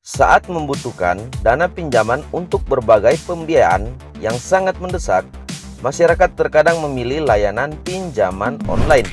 Saat membutuhkan dana pinjaman untuk berbagai pembiayaan yang sangat mendesak, masyarakat terkadang memilih layanan pinjaman online.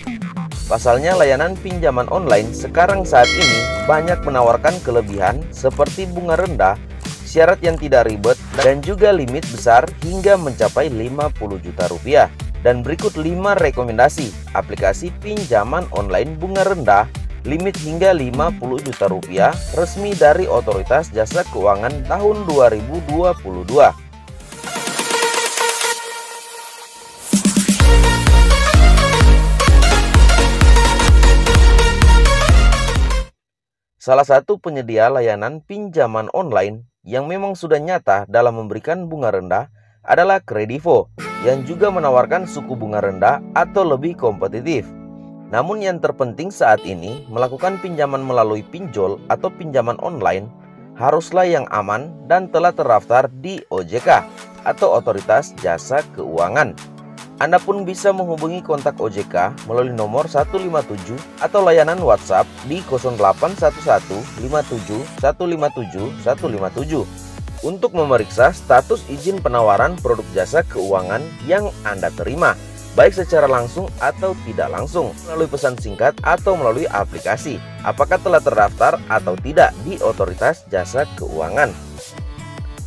Pasalnya, layanan pinjaman online sekarang saat ini banyak menawarkan kelebihan seperti bunga rendah, syarat yang tidak ribet, dan juga limit besar hingga mencapai 50 juta rupiah. Dan berikut 5 rekomendasi aplikasi pinjaman online bunga rendah limit hingga 50 juta rupiah resmi dari Otoritas Jasa Keuangan tahun 2022. Salah satu penyedia layanan pinjaman online yang memang sudah nyata dalam memberikan bunga rendah adalah Kredivo, yang juga menawarkan suku bunga rendah atau lebih kompetitif. Namun yang terpenting saat ini, melakukan pinjaman melalui pinjol atau pinjaman online haruslah yang aman dan telah terdaftar di OJK atau Otoritas Jasa Keuangan. Anda pun bisa menghubungi kontak OJK melalui nomor 157 atau layanan WhatsApp di 0811 57 157 157 untuk memeriksa status izin penawaran produk jasa keuangan yang Anda terima, baik secara langsung atau tidak langsung, melalui pesan singkat atau melalui aplikasi, apakah telah terdaftar atau tidak di Otoritas Jasa Keuangan.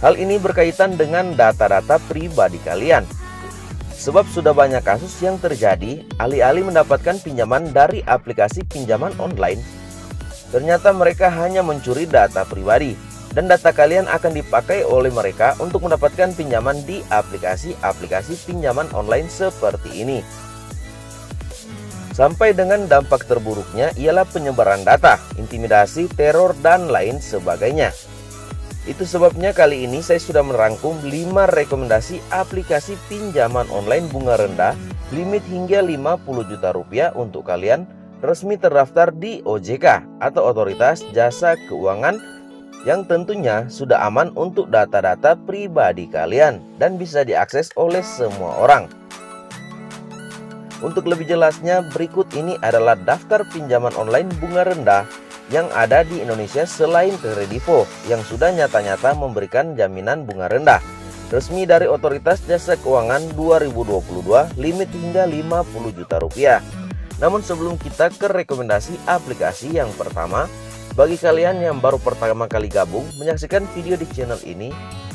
Hal ini berkaitan dengan data-data pribadi kalian. Sebab sudah banyak kasus yang terjadi, alih-alih mendapatkan pinjaman dari aplikasi pinjaman online, ternyata mereka hanya mencuri data pribadi, dan data kalian akan dipakai oleh mereka untuk mendapatkan pinjaman di aplikasi-aplikasi pinjaman online seperti ini. Sampai dengan dampak terburuknya ialah penyebaran data, intimidasi, teror, dan lain sebagainya. Itu sebabnya kali ini saya sudah merangkum 5 rekomendasi aplikasi pinjaman online bunga rendah limit hingga 50 juta rupiah untuk kalian resmi terdaftar di OJK atau Otoritas Jasa Keuangan, yang tentunya sudah aman untuk data-data pribadi kalian dan bisa diakses oleh semua orang. Untuk lebih jelasnya, berikut ini adalah daftar pinjaman online bunga rendah yang ada di Indonesia selain Kredivo yang sudah nyata-nyata memberikan jaminan bunga rendah resmi dari Otoritas Jasa Keuangan 2022 limit hingga 50 juta rupiah. Namun sebelum kita ke rekomendasi aplikasi yang pertama, bagi kalian yang baru pertama kali gabung menyaksikan video di channel ini,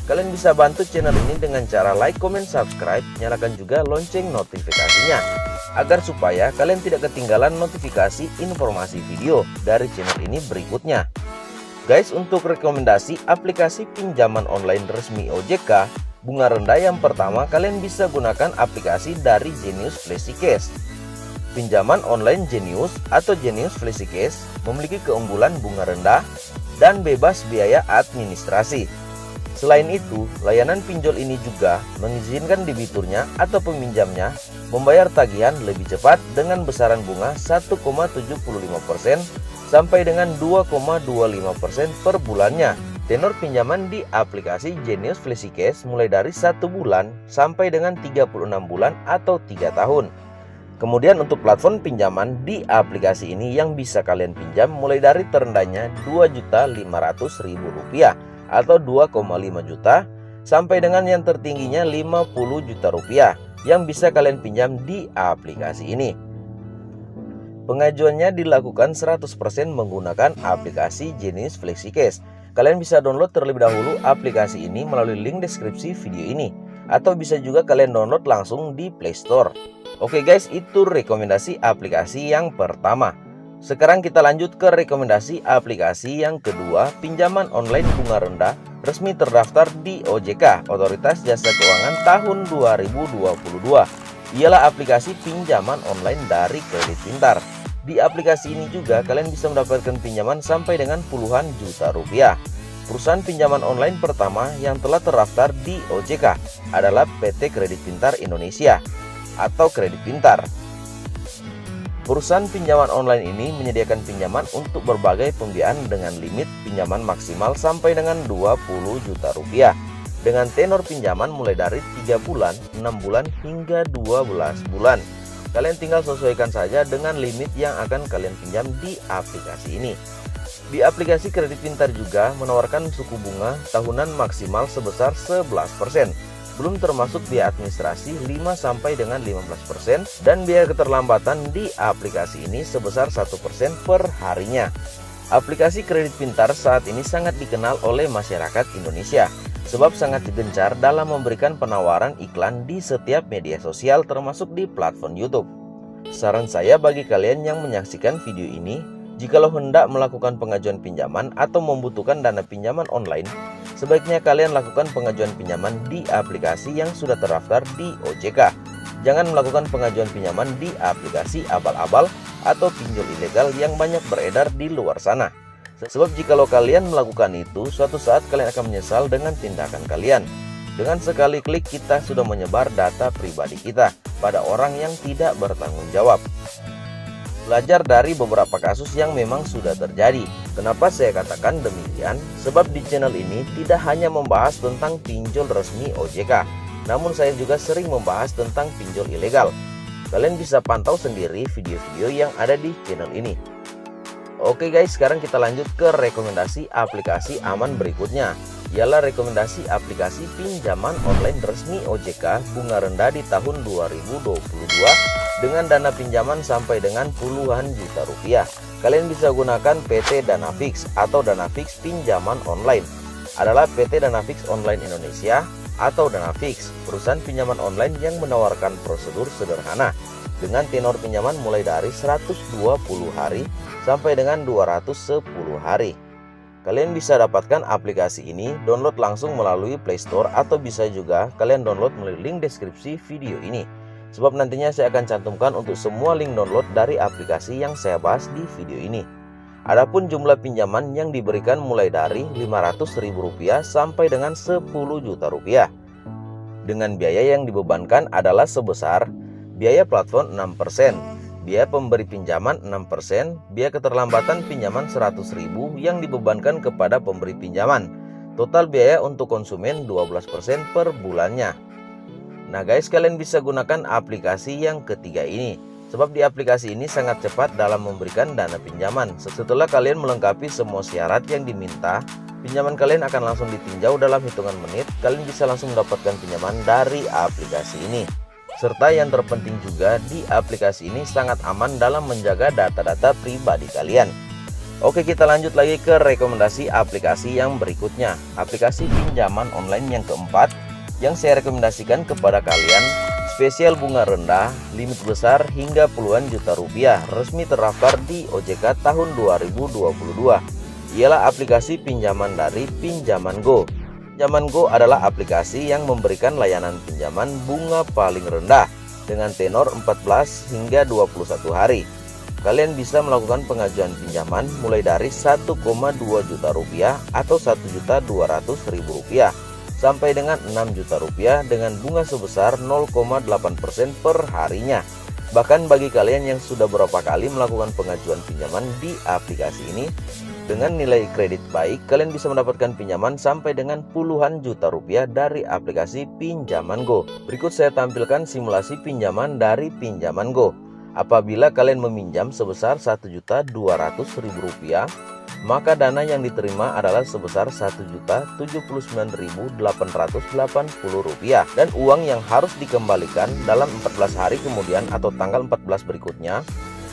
kalian bisa bantu channel ini dengan cara like, comment, subscribe, nyalakan juga lonceng notifikasinya, agar supaya kalian tidak ketinggalan notifikasi informasi video dari channel ini berikutnya. Guys, untuk rekomendasi aplikasi pinjaman online resmi OJK bunga rendah yang pertama, kalian bisa gunakan aplikasi dari Genius FlexiCash. Pinjaman online Genius atau Genius FlexiCash memiliki keunggulan bunga rendah dan bebas biaya administrasi. Selain itu, layanan pinjol ini juga mengizinkan debiturnya atau peminjamnya membayar tagihan lebih cepat dengan besaran bunga 1,75% sampai dengan 2,25% per bulannya. Tenor pinjaman di aplikasi Genius FlexiCash mulai dari 1 bulan sampai dengan 36 bulan atau 3 tahun. Kemudian untuk platform pinjaman di aplikasi ini yang bisa kalian pinjam mulai dari terendahnya Rp2.500.000 atau 2,5 juta sampai dengan yang tertingginya 50 juta rupiah yang bisa kalian pinjam di aplikasi ini. Pengajuannya dilakukan 100% menggunakan aplikasi Genius FlexiCash. Kalian bisa download terlebih dahulu aplikasi ini melalui link deskripsi video ini, atau bisa juga kalian download langsung di Play Store. Oke guys, itu rekomendasi aplikasi yang pertama. Sekarang kita lanjut ke rekomendasi aplikasi yang kedua, pinjaman online bunga rendah resmi terdaftar di OJK, Otoritas Jasa Keuangan tahun 2022. Ialah aplikasi pinjaman online dari Kredit Pintar. Di aplikasi ini juga kalian bisa mendapatkan pinjaman sampai dengan puluhan juta rupiah. Perusahaan pinjaman online pertama yang telah terdaftar di OJK adalah PT Kredit Pintar Indonesia atau Kredit Pintar. Perusahaan pinjaman online ini menyediakan pinjaman untuk berbagai pembiayaan dengan limit pinjaman maksimal sampai dengan 20 juta rupiah dengan tenor pinjaman mulai dari 3 bulan, 6 bulan hingga 12 bulan. Kalian tinggal sesuaikan saja dengan limit yang akan kalian pinjam di aplikasi ini. Di aplikasi Kredit Pintar juga menawarkan suku bunga tahunan maksimal sebesar 11%, belum termasuk biaya administrasi 5 sampai dengan 15% dan biaya keterlambatan di aplikasi ini sebesar 1% per harinya. Aplikasi Kredit Pintar saat ini sangat dikenal oleh masyarakat Indonesia sebab sangat gencar dalam memberikan penawaran iklan di setiap media sosial termasuk di platform YouTube. Saran saya bagi kalian yang menyaksikan video ini, jikalau hendak melakukan pengajuan pinjaman atau membutuhkan dana pinjaman online, sebaiknya kalian lakukan pengajuan pinjaman di aplikasi yang sudah terdaftar di OJK. Jangan melakukan pengajuan pinjaman di aplikasi abal-abal atau pinjol ilegal yang banyak beredar di luar sana. Sebab jikalau kalian melakukan itu, suatu saat kalian akan menyesal dengan tindakan kalian. Dengan sekali klik kita sudah menyebar data pribadi kita pada orang yang tidak bertanggung jawab. Belajar dari beberapa kasus yang memang sudah terjadi. Kenapa saya katakan demikian? Sebab di channel ini tidak hanya membahas tentang pinjol resmi OJK, namun saya juga sering membahas tentang pinjol ilegal. Kalian bisa pantau sendiri video-video yang ada di channel ini. Oke guys, sekarang kita lanjut ke rekomendasi aplikasi aman berikutnya. Ialah rekomendasi aplikasi pinjaman online resmi OJK bunga rendah di tahun 2022 dengan dana pinjaman sampai dengan puluhan juta rupiah. Kalian bisa gunakan PT Dana Fix atau Dana Fix pinjaman online. Adalah PT Dana Fix Online Indonesia atau Dana Fix, perusahaan pinjaman online yang menawarkan prosedur sederhana dengan tenor pinjaman mulai dari 120 hari sampai dengan 210 hari. Kalian bisa dapatkan aplikasi ini download langsung melalui Play Store atau bisa juga kalian download melalui link deskripsi video ini. Sebab nantinya saya akan cantumkan untuk semua link download dari aplikasi yang saya bahas di video ini. Adapun jumlah pinjaman yang diberikan mulai dari Rp500.000 sampai dengan Rp10 juta. Dengan biaya yang dibebankan adalah sebesar biaya platform 6%. Biaya pemberi pinjaman 6%, biaya keterlambatan pinjaman 100.000 yang dibebankan kepada pemberi pinjaman. Total biaya untuk konsumen 12% per bulannya. Nah guys, kalian bisa gunakan aplikasi yang ketiga ini. Sebab di aplikasi ini sangat cepat dalam memberikan dana pinjaman. Setelah kalian melengkapi semua syarat yang diminta, pinjaman kalian akan langsung ditinjau dalam hitungan menit. Kalian bisa langsung mendapatkan pinjaman dari aplikasi ini. Serta yang terpenting juga di aplikasi ini sangat aman dalam menjaga data-data pribadi kalian. Oke, kita lanjut lagi ke rekomendasi aplikasi yang berikutnya. Aplikasi pinjaman online yang keempat yang saya rekomendasikan kepada kalian, spesial bunga rendah, limit besar hingga puluhan juta rupiah, resmi terdaftar di OJK tahun 2022. Ialah aplikasi pinjaman dari Pinjaman Go. Pinjaman Go adalah aplikasi yang memberikan layanan pinjaman bunga paling rendah dengan tenor 14 hingga 21 hari. Kalian bisa melakukan pengajuan pinjaman mulai dari 1,2 juta rupiah atau 1.200.000 rupiah sampai dengan 6 juta rupiah dengan bunga sebesar 0,8% per harinya. Bahkan bagi kalian yang sudah beberapa kali melakukan pengajuan pinjaman di aplikasi ini, dengan nilai kredit baik, kalian bisa mendapatkan pinjaman sampai dengan puluhan juta rupiah dari aplikasi Pinjaman Go. Berikut saya tampilkan simulasi pinjaman dari Pinjaman Go. Apabila kalian meminjam sebesar Rp1.200.000, maka dana yang diterima adalah sebesar Rp1.079.880 dan uang yang harus dikembalikan dalam 14 hari kemudian atau tanggal 14 berikutnya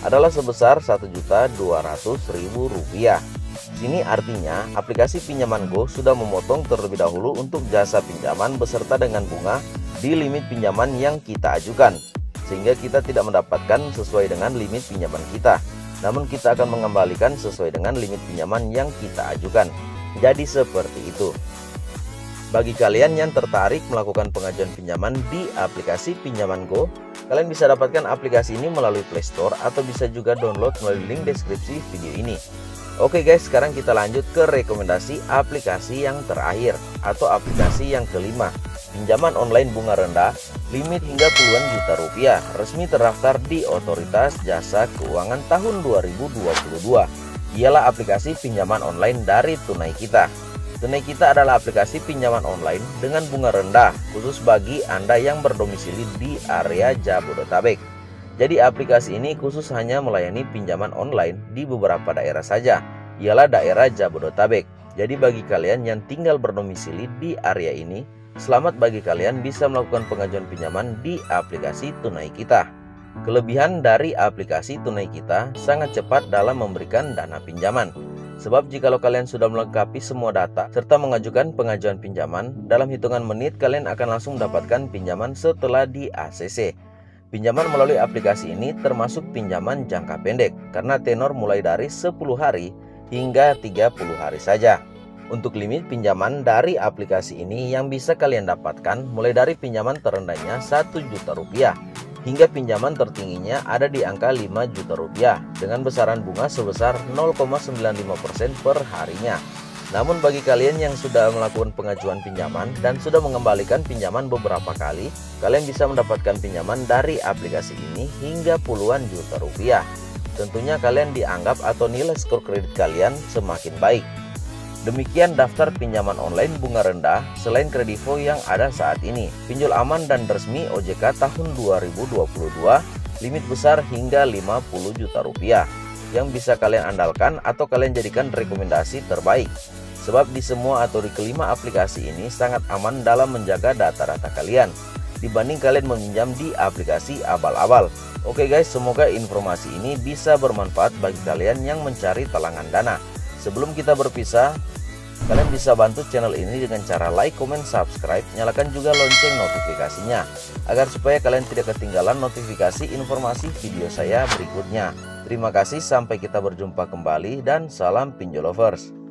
adalah sebesar Rp1.200.000. Sini artinya aplikasi Pinjaman Go sudah memotong terlebih dahulu untuk jasa pinjaman beserta dengan bunga di limit pinjaman yang kita ajukan, sehingga kita tidak mendapatkan sesuai dengan limit pinjaman kita, namun kita akan mengembalikan sesuai dengan limit pinjaman yang kita ajukan. Jadi seperti itu. Bagi kalian yang tertarik melakukan pengajuan pinjaman di aplikasi Pinjaman Go, kalian bisa dapatkan aplikasi ini melalui Play Store atau bisa juga download melalui link deskripsi video ini. Oke guys, sekarang kita lanjut ke rekomendasi aplikasi yang terakhir atau aplikasi yang kelima. Pinjaman online bunga rendah, limit hingga puluhan juta rupiah, resmi terdaftar di Otoritas Jasa Keuangan tahun 2022. Ialah aplikasi pinjaman online dari Tunai Kita. Tunai Kita adalah aplikasi pinjaman online dengan bunga rendah khusus bagi Anda yang berdomisili di area Jabodetabek. Jadi aplikasi ini khusus hanya melayani pinjaman online di beberapa daerah saja. ialah daerah Jabodetabek. Jadi bagi kalian yang tinggal berdomisili di area ini, selamat bagi kalian bisa melakukan pengajuan pinjaman di aplikasi Tunai Kita. Kelebihan dari aplikasi Tunai Kita sangat cepat dalam memberikan dana pinjaman. Sebab jikalau kalian sudah melengkapi semua data serta mengajukan pengajuan pinjaman, dalam hitungan menit kalian akan langsung mendapatkan pinjaman setelah di ACC. Pinjaman melalui aplikasi ini termasuk pinjaman jangka pendek karena tenor mulai dari 10 hari hingga 30 hari saja. Untuk limit pinjaman dari aplikasi ini yang bisa kalian dapatkan mulai dari pinjaman terendahnya Rp1.000.000 hingga pinjaman tertingginya ada di angka Rp5.000.000 dengan besaran bunga sebesar 0,95% per harinya. Namun bagi kalian yang sudah melakukan pengajuan pinjaman dan sudah mengembalikan pinjaman beberapa kali, kalian bisa mendapatkan pinjaman dari aplikasi ini hingga puluhan juta rupiah. Tentunya kalian dianggap atau nilai skor kredit kalian semakin baik. Demikian daftar pinjaman online bunga rendah selain Kredivo yang ada saat ini. Pinjol aman dan resmi OJK tahun 2022, limit besar hingga 50 juta rupiah yang bisa kalian andalkan atau kalian jadikan rekomendasi terbaik. Sebab di semua atau di kelima aplikasi ini sangat aman dalam menjaga data-data kalian dibanding kalian meminjam di aplikasi abal-abal. Oke guys, semoga informasi ini bisa bermanfaat bagi kalian yang mencari talangan dana. Sebelum kita berpisah, kalian bisa bantu channel ini dengan cara like, comment, subscribe, nyalakan juga lonceng notifikasinya agar supaya kalian tidak ketinggalan notifikasi informasi video saya berikutnya. Terima kasih, sampai kita berjumpa kembali dan salam pinjol lovers.